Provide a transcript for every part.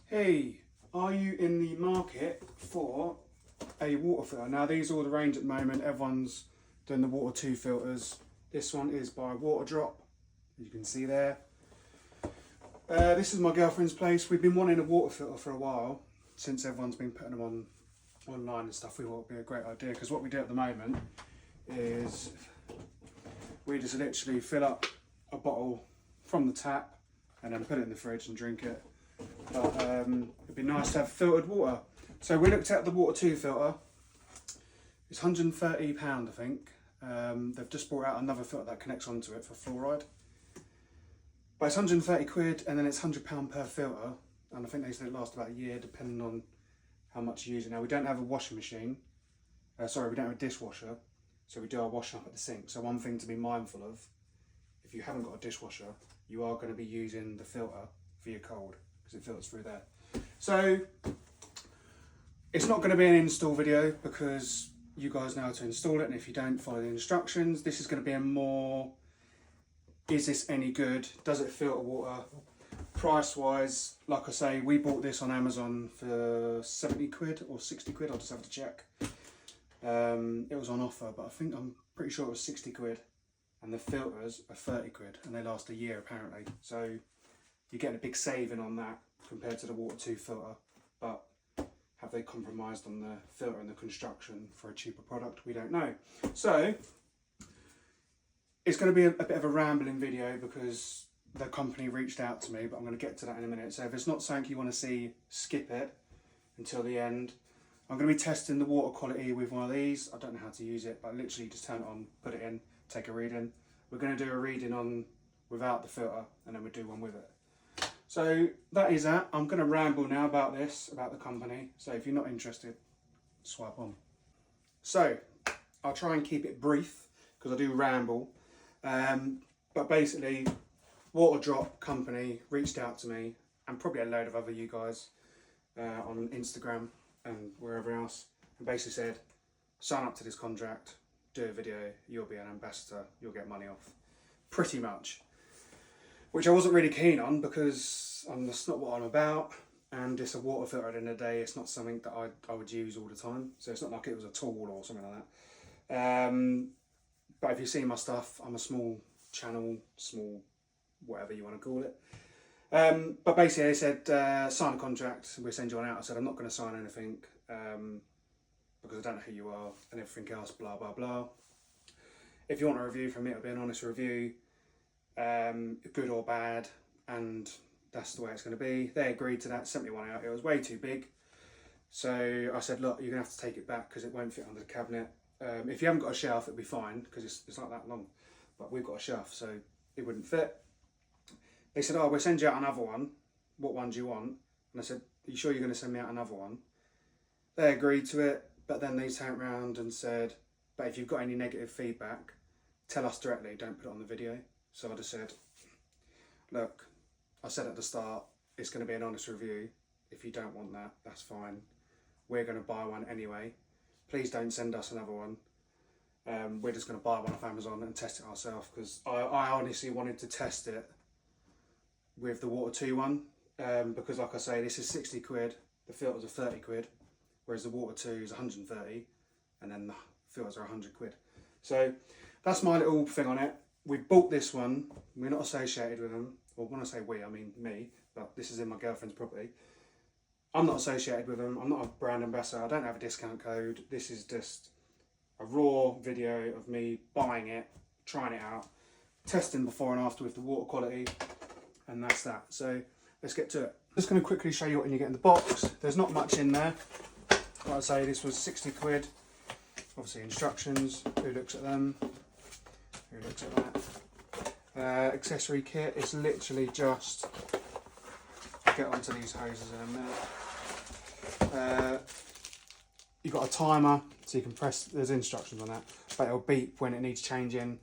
Hey, are you in the market for a water filter? Now these are all the range at the moment. Everyone's doing the water 2 filters. This one is by Water Drop, as you can see there. This is my girlfriend's place. We've been wanting a water filter for a while, since everyone's been putting them on online and stuff. We thought it would be a great idea, because what we do at the moment is we just literally fill up a bottle from the tap and then put it in the fridge and drink it. But it'd be nice to have filtered water. So we looked at the water 2 filter. It's £130, I think. They've just brought out another filter that connects onto it for fluoride. But it's 130 quid, and then it's £100 per filter. And I think they said it lasts about a year, depending on how much you use it. Now we don't have a washing machine. We don't have a dishwasher. So we do our washing up at the sink. So one thing to be mindful of, if you haven't got a dishwasher, you are going to be using the filter for your cold, because it filters through there. So it's not going to be an install video, because you guys know how to install it, and if you don't follow the instructions, this is going to be a more, is this any good, does it filter water? Price wise, like I say, we bought this on Amazon for 70 quid or 60 quid, I'll just have to check. It was on offer, but I'm pretty sure it was 60 quid, and the filters are 30 quid, and they last a year apparently. So you're getting a big saving on that compared to the water 2 filter. But have they compromised on the filter and the construction for a cheaper product? We don't know. So it's going to be a bit of a rambling video, because the company reached out to me, but I'm going to get to that in a minute. So if it's not something you want to see, skip it until the end. I'm going to be testing the water quality with one of these. I don't know how to use it, but literally just turn it on, put it in, take a reading. We're going to do a reading on without the filter, and then we'll do one with it. So that is that. I'm going to ramble now about this, about the company. So if you're not interested, swipe on. So I'll try and keep it brief, because I do ramble. But basically, Water Drop company reached out to me, and probably a load of other you guys on Instagram and wherever else, and basically said, sign up to this contract, do a video, you'll be an ambassador, you'll get money off. Pretty much. Which I wasn't really keen on, because that's not what I'm about, and it's a water filter at the end of the day. It's not something that I would use all the time, so it's not like it was a tool or something like that. But if you see my stuff, I'm a small channel, small whatever you want to call it. But basically they said, sign a contract, we'll send you one out. I said, I'm not going to sign anything, because I don't know who you are and everything else, blah blah blah. If you want a review from me, it'll be an honest review, good or bad, and that's the way it's going to be. They agreed to that, sent me one out. It was way too big, so I said, look, you're going to have to take it back, because it won't fit under the cabinet. If you haven't got a shelf, it'll be fine, because it's not that long, but we've got a shelf, so it wouldn't fit. They said, oh, we'll send you out another one. What one do you want? And I said, are you sure you're going to send me out another one? They agreed to it, but then they turned around and said, but if you've got any negative feedback, tell us directly, don't put it on the video. So I just said, look, I said at the start, it's going to be an honest review. If you don't want that, that's fine. We're going to buy one anyway. Please don't send us another one. We're just going to buy one off Amazon and test it ourselves, because I honestly wanted to test it with the water 2 one, because like I say, this is 60 quid, the filters are 30 quid, whereas the water 2 is 130, and then the filters are 100 quid. So that's my little thing on it. We bought this one, we're not associated with them. Well, when I say we, I mean me, but this is in my girlfriend's property. I'm not associated with them, I'm not a brand ambassador, I don't have a discount code. This is just a raw video of me buying it, trying it out, testing before and after with the water quality, and that's that. So let's get to it. Just going to quickly show you what you get in the box. There's not much in there. Like I say, this was 60 quid. Obviously instructions, who looks at them, who looks at that. Accessory kit, it's literally just, get onto these hoses in a minute. You've got a timer, so you can press, there's instructions on that, but it'll beep when it needs changing,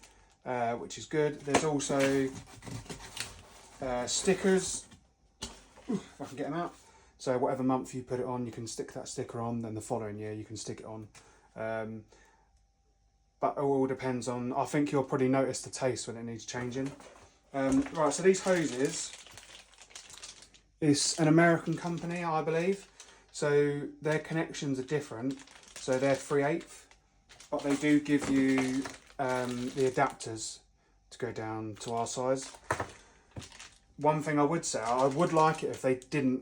which is good. There's also stickers, if I can get them out. So whatever month you put it on, you can stick that sticker on, then the following year you can stick it on. But it all depends on, I think you'll probably notice the taste when it needs changing. Right, so these hoses, It's an American company, I believe. So their connections are different. So they're 3/8, but they do give you the adapters to go down to our size. One thing I would say, I would like it if they did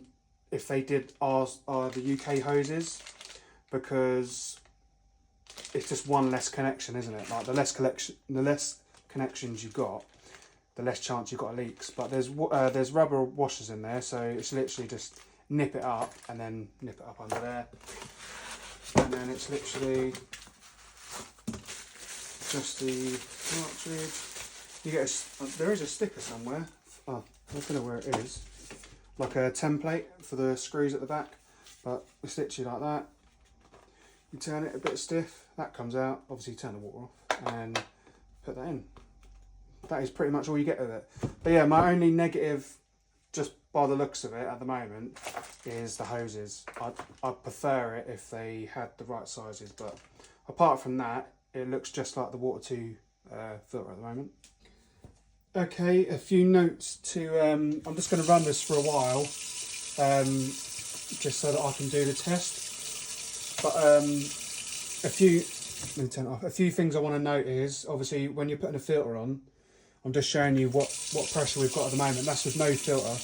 the UK hoses, because it's just one less connection, isn't it? Like the less connections you've got, the less chance you've got of leaks. But there's rubber washers in there, so it's literally just nip it up and then nip it up under there, and then it's literally just the cartridge. You get there is a sticker somewhere. Oh, I don't know where it is. Like a template for the screws at the back, but it's literally like that. You turn it a bit stiff, that comes out. Obviously, you turn the water off and put that in. That is pretty much all you get with it. But yeah, my only negative, just by the looks of it at the moment, is the hoses. I'd prefer it if they had the right sizes, but apart from that, it looks just like the Water 2 filter at the moment. Okay, a few notes to, I'm just going to run this for a while, just so that I can do the test. But let me turn it off. A few things I want to note is, obviously, when you're putting a filter on, I'm just showing you what pressure we've got at the moment. That's with no filter.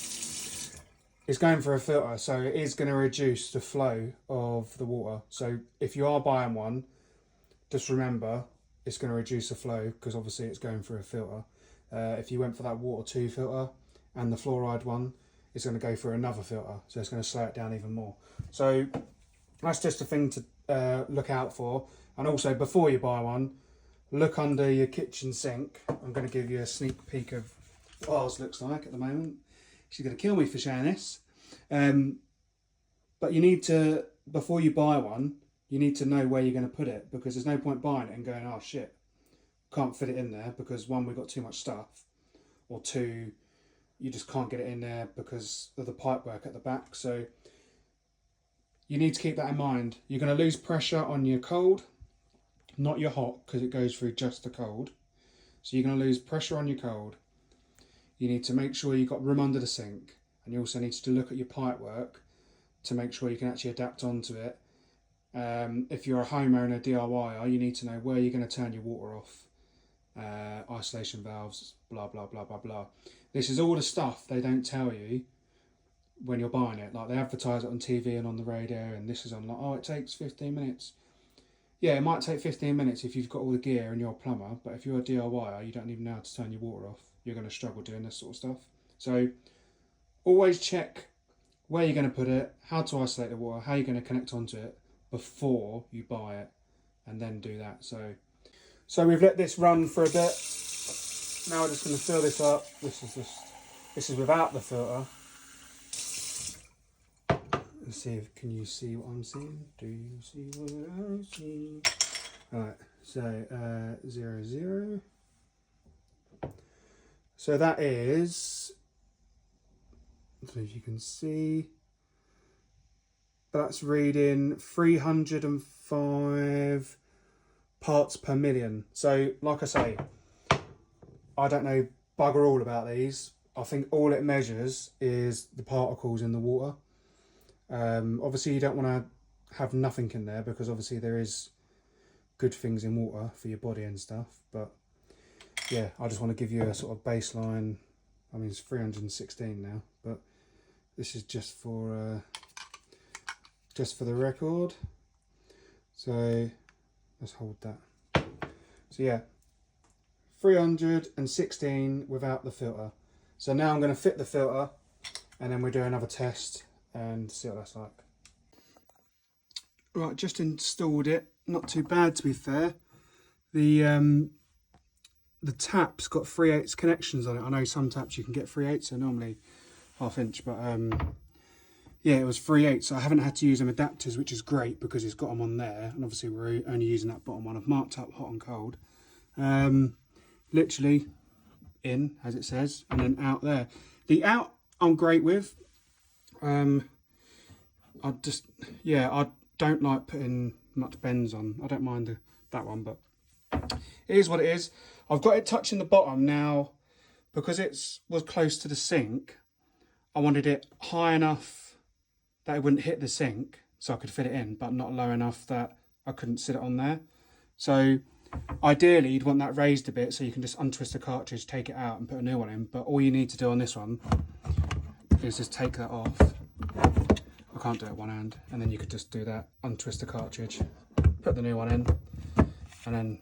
It's going for a filter, so it is going to reduce the flow of the water. So if you are buying one, just remember it's going to reduce the flow, because obviously it's going through a filter. If you went for that Water 2 filter and the fluoride one, it's going to go for another filter, so it's going to slow it down even more. So that's just a thing to look out for. And also, before you buy one, look under your kitchen sink. I'm going to give you a sneak peek of what ours looks like at the moment. She's going to kill me for sharing this. But you need to, before you buy one, you need to know where you're going to put it, because there's no point buying it and going, oh shit, can't fit it in there, because one, we've got too much stuff, or two, you just can't get it in there because of the pipe work at the back. So you need to keep that in mind. You're going to lose pressure on your cold, not your hot, because it goes through just the cold. So you're going to lose pressure on your cold. You need to make sure you've got room under the sink, and you also need to look at your pipe work to make sure you can actually adapt onto it. If you're a homeowner, DIYer, you need to know where you're going to turn your water off. Isolation valves, blah blah blah blah blah. This is all the stuff they don't tell you when you're buying it. Like, they advertise it on TV and on the radio, and this is on, like, oh, it takes 15 minutes. Yeah, it might take 15 minutes if you've got all the gear and you're a plumber, but if you're a DIYer, you don't even know how to turn your water off. You're going to struggle doing this sort of stuff. So always check where you're going to put it, how to isolate the water, how you're going to connect onto it before you buy it, and then do that. So we've let this run for a bit. Now we're just going to fill this up. This is without the filter. Let's see if, can you see what I'm seeing? Do you see what I see? Alright, so 0, 0. So that is, I don't know if you can see, that's reading 305 parts per million. So, like I say, I don't know bugger all about these. I think all it measures is the particles in the water. Obviously, you don't want to have nothing in there, because obviously there is good things in water for your body and stuff. But yeah, I just want to give you a sort of baseline. I mean, it's 316 now, but this is just for the record. So let's hold that. So yeah, 316 without the filter. So now I'm going to fit the filter, and then we'll do another test and see what that's like. Right, just installed it. Not too bad, to be fair. The tap's got 3/8 connections on it. I know some taps you can get 3/8, so normally 1/2 inch, but yeah, it was 3/8, so I haven't had to use them adapters, which is great because it's got them on there, and obviously we're only using that bottom one. I've marked up hot and cold. Literally in, as it says, and then out there. The out I'm great with. I don't like putting much bends on. I don't mind that one, but it is what it is. I've got it touching the bottom now, because it was close to the sink. I wanted it high enough that it wouldn't hit the sink so I could fit it in, but not low enough that I couldn't sit it on there. So ideally you'd want that raised a bit so you can just untwist the cartridge, take it out and put a new one in. But all you need to do on this one is just take that off. I can't do it one hand. And then you could just do that, untwist the cartridge, put the new one in, and then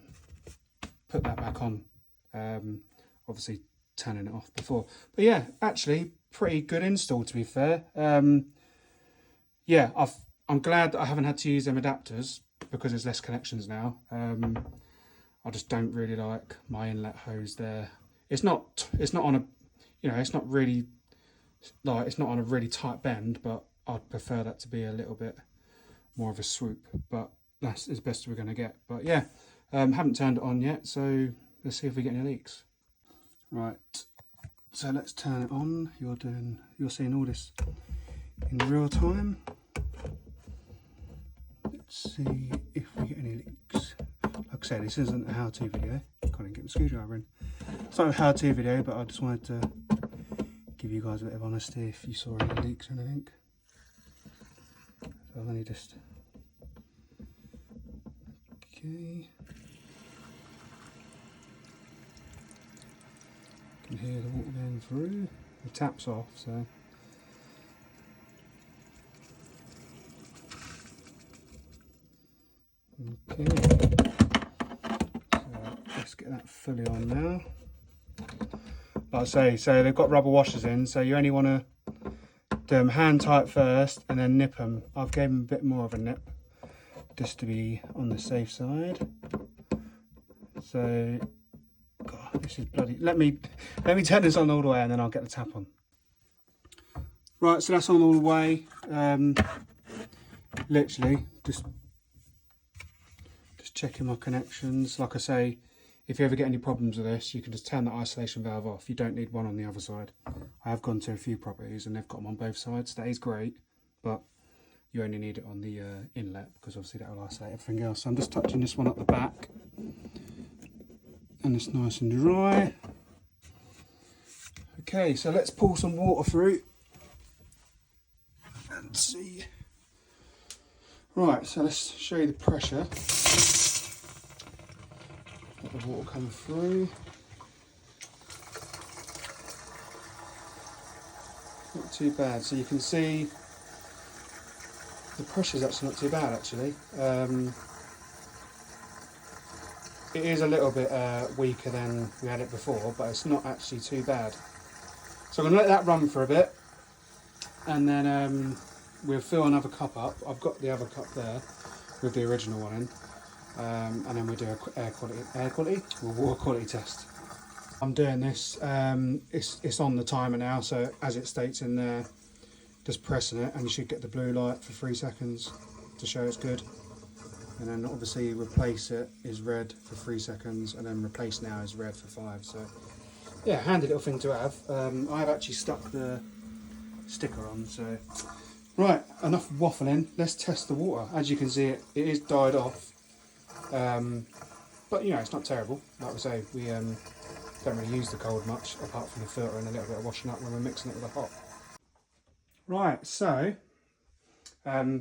put that back on. Obviously turning it off before. But yeah, actually pretty good install, to be fair. Yeah, I'm glad that I haven't had to use them adapters because there's less connections now. I just don't really like my inlet hose there. It's not on a, you know, it's not really like, it's not on a really tight bend, but I'd prefer that to be a little bit more of a swoop, but that's as best we're going to get. But yeah, haven't turned it on yet, so let's see if we get any leaks. Right, so let's turn it on. You're seeing all this in real time. Let's see if we get any leaks. Like I said, this isn't a how-to video. Can't even get the screwdriver in. It's not a how-to video, but I just wanted to give you guys a bit of honesty if you saw any leaks or anything. So I'll only just... Okay. You can hear the water going through. The tap's off, so... Okay, so let's get that fully on now. Like I say, so they've got rubber washers in, so you only want to do them hand tight first and then nip them. I've gave them a bit more of a nip just to be on the safe side. So, God, this is bloody. Let me turn this on all the way and then I'll get the tap on. Right, so that's on all the way. Literally just checking my connections. Like I say, if you ever get any problems with this, you can just turn the isolation valve off. You don't need one on the other side. I have gone to a few properties and they've got them on both sides. That is great, but you only need it on the inlet because obviously that will isolate everything else. So I'm just touching this one at the back and it's nice and dry. Okay, so let's pour some water through and see. Right, so let's show you the pressure. Let the water come through. Not too bad. So you can see the pressure's actually not too bad actually. It is a little bit weaker than we had it before, but it's not actually too bad. So I'm going to let that run for a bit and then we'll fill another cup up. I've got the other cup there with the original one in. And then we'll do a water quality test. I'm doing this, it's on the timer now, so as it states in there, just pressing it and you should get the blue light for 3 seconds to show it's good. And then obviously replace it is red for 3 seconds and then replace now is red for 5. So yeah, handy little thing to have. I've actually stuck the sticker on, so. Right, enough waffling, let's test the water. As you can see, it is died off. But you know, it's not terrible. Like we say, we don't really use the cold much apart from the filter and a little bit of washing up when we're mixing it with the hot. Right, so I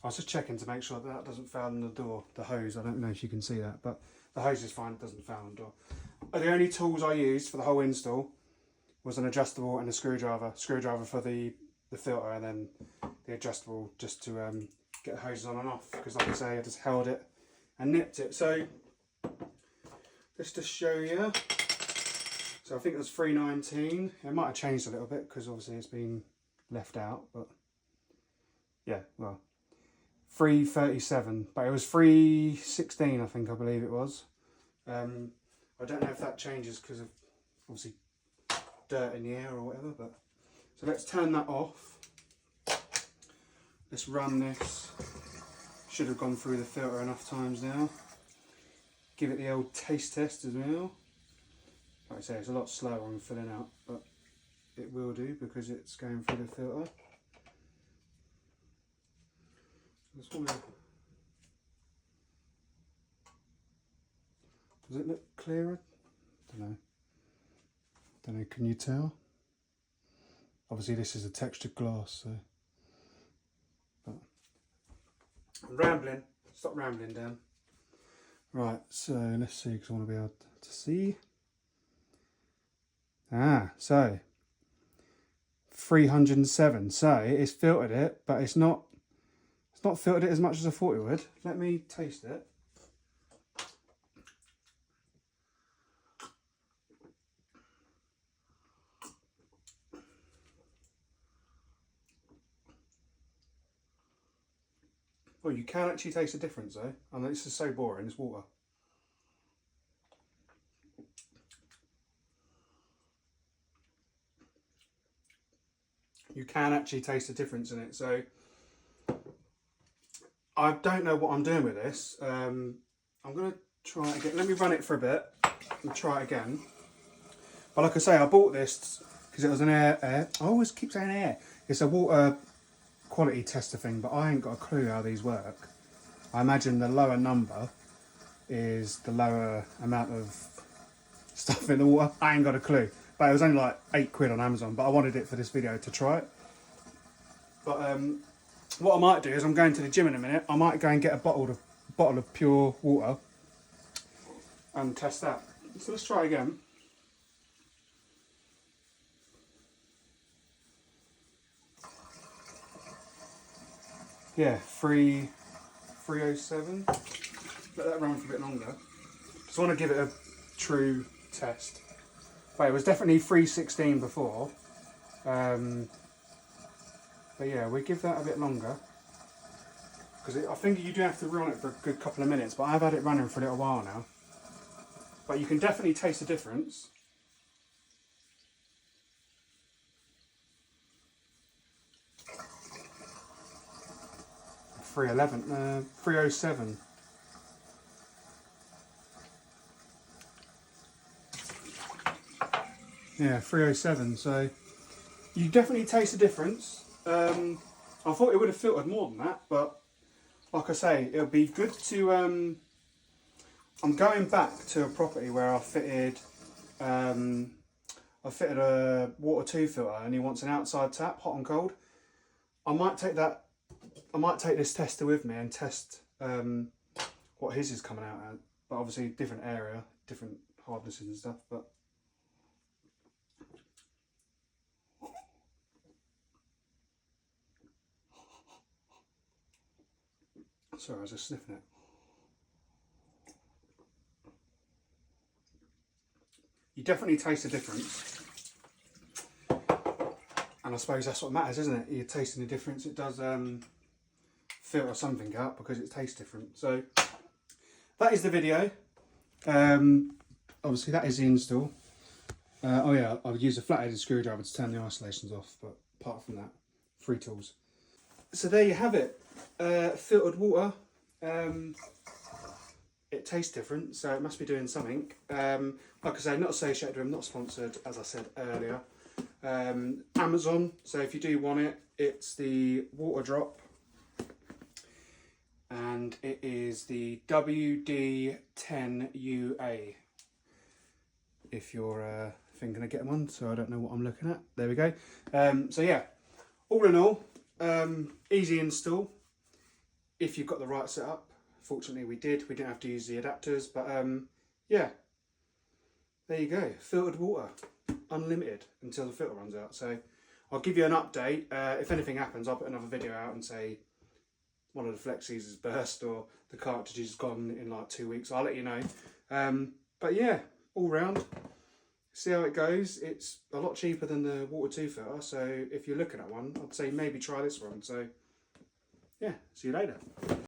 was just checking to make sure that doesn't foul on the door, the hose. I don't know if you can see that, but the hose is fine, it doesn't foul on the door. The only tools I used for the whole install was an adjustable and a screwdriver. Screwdriver for the filter and then the adjustable just to get the hoses on and off, because like I say, I just held it and nipped it. So just to show you, so I think it was 319. It might have changed a little bit because obviously it's been left out, but yeah, well, 337, but it was 316 I think, I believe it was. I don't know if that changes because of obviously dirt in the air or whatever, but so let's turn that off. Let's run this. Should have gone through the filter enough times now. Give it the old taste test as well. Like I say, it's a lot slower on filling out, but it will do because it's going through the filter. Does it look clearer? Don't know. Can you tell? Obviously this is a textured glass, so. But I'm rambling. Stop rambling, Dan. Right, so let's see, because I want to be able to see. So 307. So it's filtered it, but it's not filtered it as much as I thought it would. Let me taste it. Well, you can actually taste the difference though. I know this is so boring, it's water. You can actually taste the difference in it. So I don't know what I'm doing with this. I'm going to try it again. Let me run it for a bit and try it again. But like I say, I bought this because it was an air. I always keep saying air. It's a water quality tester thing, but I ain't got a clue how these work. I imagine the lower number is the lower amount of stuff in the water. I ain't got a clue. But it was only like £8 on Amazon, but I wanted it for this video to try it. But what I might do is, I'm going to the gym in a minute, I might go and get a bottle of pure water and test that. So let's try again. Yeah, 307. Let that run for a bit longer. Just want to give it a true test. But it was definitely 316 before. But yeah, we give that a bit longer. Because I think you do have to run it for a good couple of minutes, but I've had it running for a little while now. But you can definitely taste the difference. .311, 307. Yeah, 307. So you definitely taste the difference. I thought it would have filtered more than that, but like I say, it'll be good to. I'm going back to a property where I fitted a water 2 filter, and he wants an outside tap, hot and cold. I might take this tester with me and test what his is coming out at. But obviously, different area, different hardnesses and stuff. But sorry, I was just sniffing it. You definitely taste the difference. And I suppose that's what matters, isn't it? You're tasting the difference. It does filter something out because it tastes different. So that is the video. Obviously that is the install. Oh yeah, I've used a flat-headed screwdriver to turn the isolations off, but apart from that, 3 tools. So there you have it. Filtered water. It tastes different, so it must be doing something. Like I say, not associated with them, not sponsored, as I said earlier. Amazon, so if you do want it, it's the water drop, and it is the WD10UA if you're thinking of getting one. So I don't know what I'm looking at. There we go. So yeah, all in all, easy install if you've got the right setup. Fortunately we didn't have to use the adapters, but yeah, there you go. Filtered water, unlimited until the filter runs out. So I'll give you an update. If anything happens, I'll put another video out and say one of the flexis has burst or the cartridge is gone in like 2 weeks. I'll let you know. But yeah, all round, see how it goes. It's a lot cheaper than the water 2 filter, so if you're looking at one, I'd say maybe try this one. So yeah, see you later.